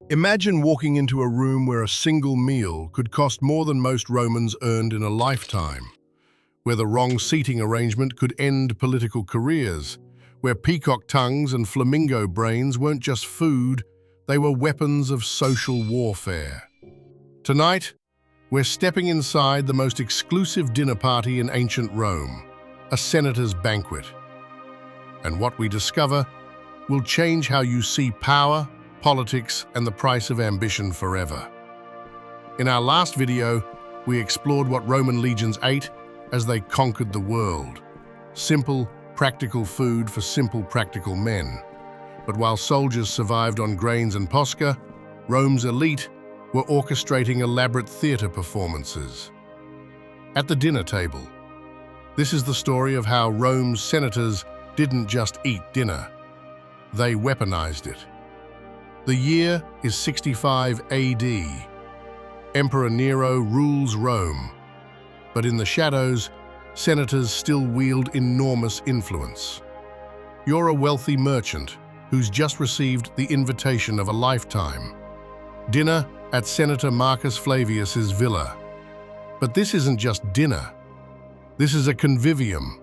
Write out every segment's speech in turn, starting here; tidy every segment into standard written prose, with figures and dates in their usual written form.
Imagine walking into a room where a single meal could cost more than most Romans earned in a lifetime, where the wrong seating arrangement could end political careers, where peacock tongues and flamingo brains weren't just food, they were weapons of social warfare. Tonight, we're stepping inside the most exclusive dinner party in ancient Rome, a senator's banquet. And what we discover will change how you see power, politics, and the price of ambition forever. In our last video, we explored what Roman legions ate as they conquered the world. Simple, practical food for simple, practical men. But while soldiers survived on grains and posca, Rome's elite were orchestrating elaborate theater performances. At the dinner table, this is the story of how Rome's senators didn't just eat dinner, they weaponized it. The year is 65 AD. Emperor Nero rules Rome, but in the shadows, senators still wield enormous influence. You're a wealthy merchant who's just received the invitation of a lifetime. Dinner at Senator Marcus Flavius's villa. But this isn't just dinner. This is a convivium,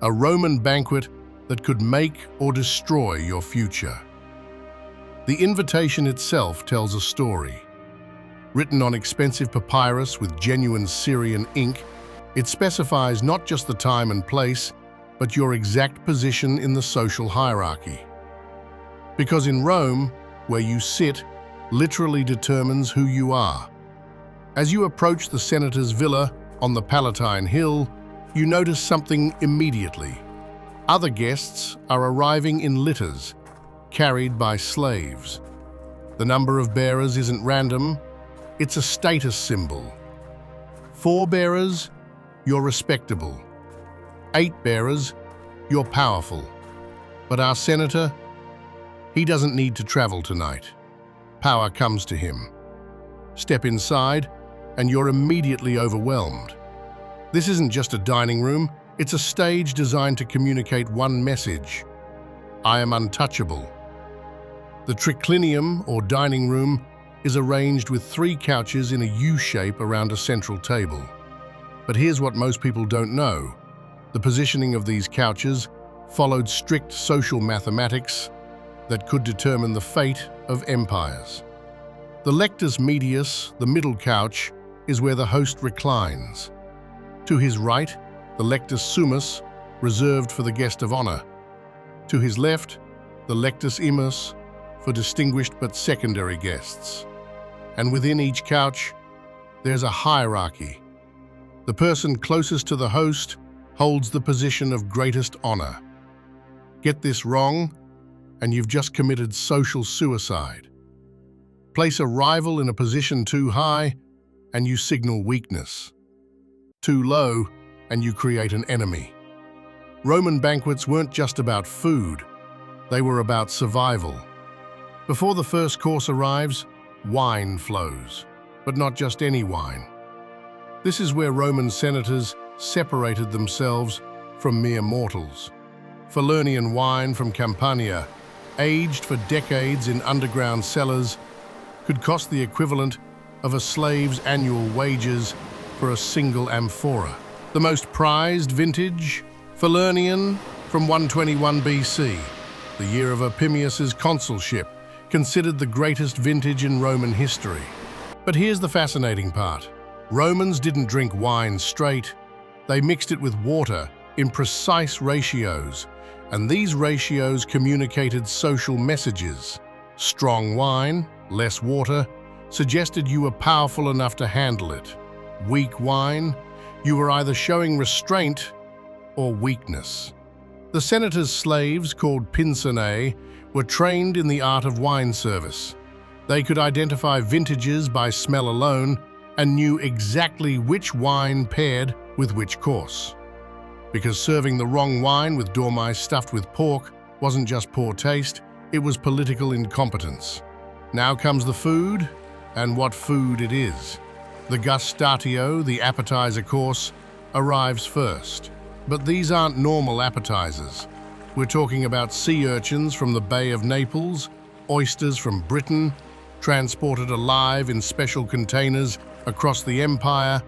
a Roman banquet that could make or destroy your future. The invitation itself tells a story. Written on expensive papyrus with genuine Syrian ink, it specifies not just the time and place, but your exact position in the social hierarchy. Because in Rome, where you sit literally determines who you are. As you approach the senator's villa on the Palatine Hill, you notice something immediately. Other guests are arriving in litters, carried by slaves. The number of bearers isn't random, it's a status symbol. 4 bearers, you're respectable. 8 bearers, you're powerful. But our senator, he doesn't need to travel tonight. Power comes to him. Step inside, and you're immediately overwhelmed. This isn't just a dining room, it's a stage designed to communicate one message: I am untouchable. The triclinium, or dining room, is arranged with 3 couches in a U shape around a central table. But here's what most people don't know. The positioning of these couches followed strict social mathematics that could determine the fate of empires. The lectus medius, the middle couch, is where the host reclines. To his right, the lectus summus, reserved for the guest of honor. To his left, the lectus immus, for distinguished but secondary guests. And within each couch, there's a hierarchy. The person closest to the host holds the position of greatest honor. Get this wrong, and you've just committed social suicide. Place a rival in a position too high, and you signal weakness. Too low, and you create an enemy. Roman banquets weren't just about food, they were about survival. Before the first course arrives, wine flows, but not just any wine. This is where Roman senators separated themselves from mere mortals. Falernian wine from Campania, aged for decades in underground cellars, could cost the equivalent of a slave's annual wages for a single amphora. The most prized vintage, Falernian from 121 BC, the year of Opimius's consulship, considered the greatest vintage in Roman history. But here's the fascinating part. Romans didn't drink wine straight. They mixed it with water in precise ratios, and these ratios communicated social messages. Strong wine, less water, suggested you were powerful enough to handle it. Weak wine, you were either showing restraint or weakness. The senator's slaves, called pincenae, were trained in the art of wine service. They could identify vintages by smell alone and knew exactly which wine paired with which course. Because serving the wrong wine with dormice stuffed with pork wasn't just poor taste, it was political incompetence. Now comes the food, and what food it is. The gustatio, the appetizer course, arrives first. But these aren't normal appetizers. We're talking about sea urchins from the Bay of Naples, oysters from Britain, transported alive in special containers across the empire,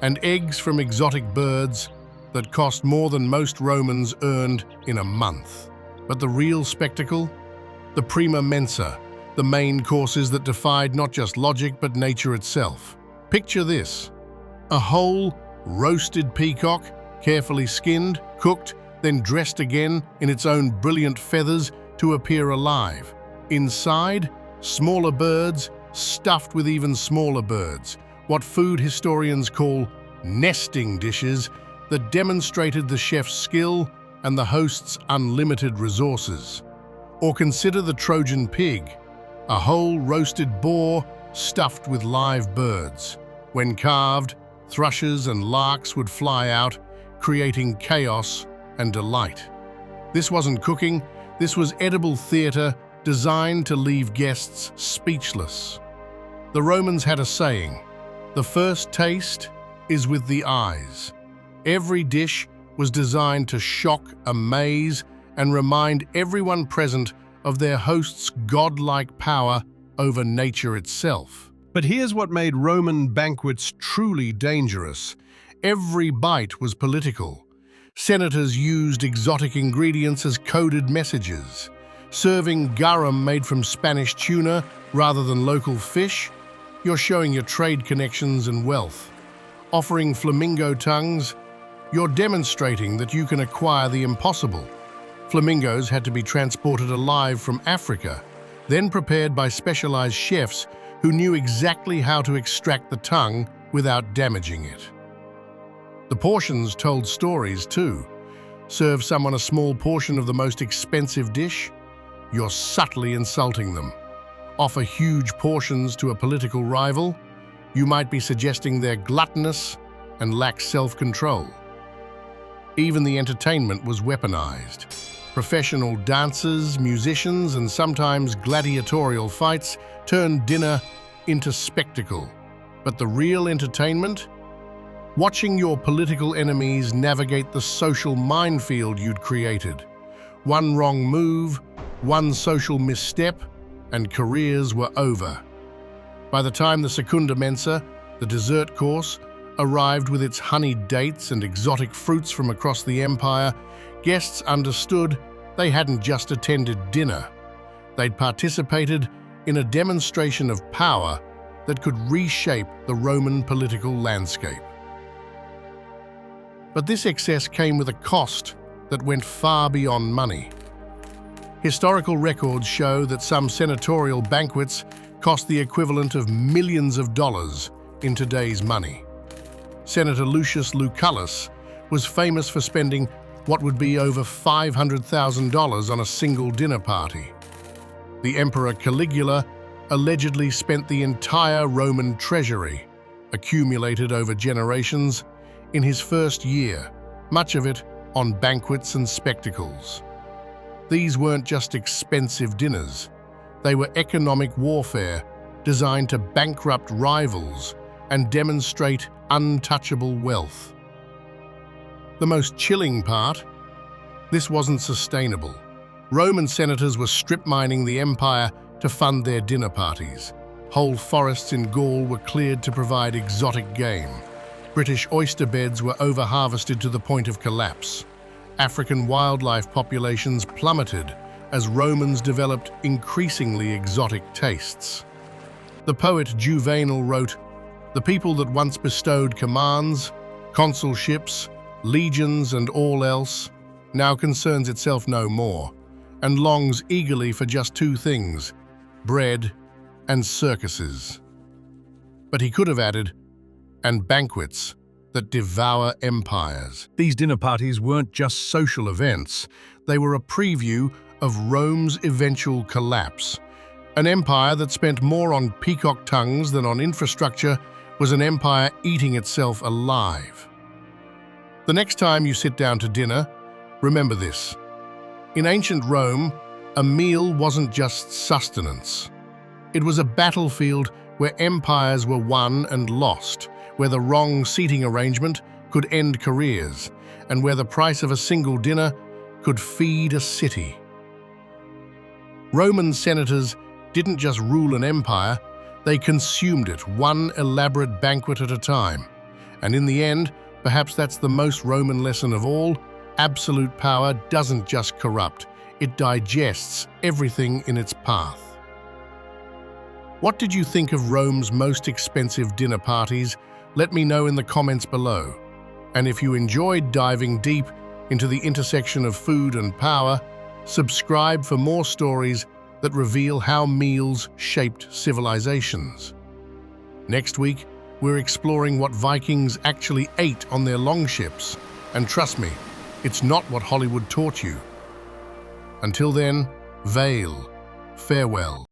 and eggs from exotic birds that cost more than most Romans earned in a month. But the real spectacle? The prima mensa, the main courses that defied not just logic but nature itself. Picture this: a whole roasted peacock, carefully skinned, cooked, then dressed again in its own brilliant feathers to appear alive. Inside, smaller birds stuffed with even smaller birds, what food historians call nesting dishes that demonstrated the chef's skill and the host's unlimited resources. Or consider the Trojan pig, a whole roasted boar stuffed with live birds. When carved, thrushes and larks would fly out, creating chaos and delight. This wasn't cooking, this was edible theatre designed to leave guests speechless. The Romans had a saying, "The first taste is with the eyes." Every dish was designed to shock, amaze, and remind everyone present of their host's godlike power over nature itself. But here's what made Roman banquets truly dangerous. Every bite was political. Senators used exotic ingredients as coded messages. Serving garum made from Spanish tuna rather than local fish, you're showing your trade connections and wealth. Offering flamingo tongues, you're demonstrating that you can acquire the impossible. Flamingos had to be transported alive from Africa, then prepared by specialized chefs who knew exactly how to extract the tongue without damaging it. The portions told stories too. Serve someone a small portion of the most expensive dish, you're subtly insulting them. Offer huge portions to a political rival, you might be suggesting they're gluttonous and lack self-control. Even the entertainment was weaponized. Professional dancers, musicians, and sometimes gladiatorial fights turned dinner into spectacle. But the real entertainment? Watching your political enemies navigate the social minefield you'd created. One wrong move, one social misstep, and careers were over. By the time the secunda mensa, the dessert course, arrived with its honeyed dates and exotic fruits from across the empire, guests understood they hadn't just attended dinner. They'd participated in a demonstration of power that could reshape the Roman political landscape. But this excess came with a cost that went far beyond money. Historical records show that some senatorial banquets cost the equivalent of millions of dollars in today's money. Senator Lucius Lucullus was famous for spending what would be over $500,000 on a single dinner party. The Emperor Caligula allegedly spent the entire Roman treasury, accumulated over generations, in his first year, much of it on banquets and spectacles. These weren't just expensive dinners, they were economic warfare designed to bankrupt rivals and demonstrate untouchable wealth. The most chilling part? This wasn't sustainable. Roman senators were strip mining the empire to fund their dinner parties. Whole forests in Gaul were cleared to provide exotic game. British oyster beds were over-harvested to the point of collapse. African wildlife populations plummeted as Romans developed increasingly exotic tastes. The poet Juvenal wrote, "The people that once bestowed commands, consulships, legions and all else, now concerns itself no more, and longs eagerly for just two things, bread and circuses." But he could have added, "and banquets that devour empires." These dinner parties weren't just social events, they were a preview of Rome's eventual collapse. An empire that spent more on peacock tongues than on infrastructure was an empire eating itself alive. The next time you sit down to dinner, remember this. In ancient Rome, a meal wasn't just sustenance. It was a battlefield where empires were won and lost, where the wrong seating arrangement could end careers, and where the price of a single dinner could feed a city. Roman senators didn't just rule an empire, They consumed it, one elaborate banquet at a time. And in the end, perhaps that's the most Roman lesson of all, absolute power doesn't just corrupt, it digests everything in its path. What did you think of Rome's most expensive dinner parties? Let me know in the comments below. And if you enjoyed diving deep into the intersection of food and power, subscribe for more stories that reveal how meals shaped civilizations. Next week, we're exploring what Vikings actually ate on their longships. And trust me, it's not what Hollywood taught you. Until then, farewell.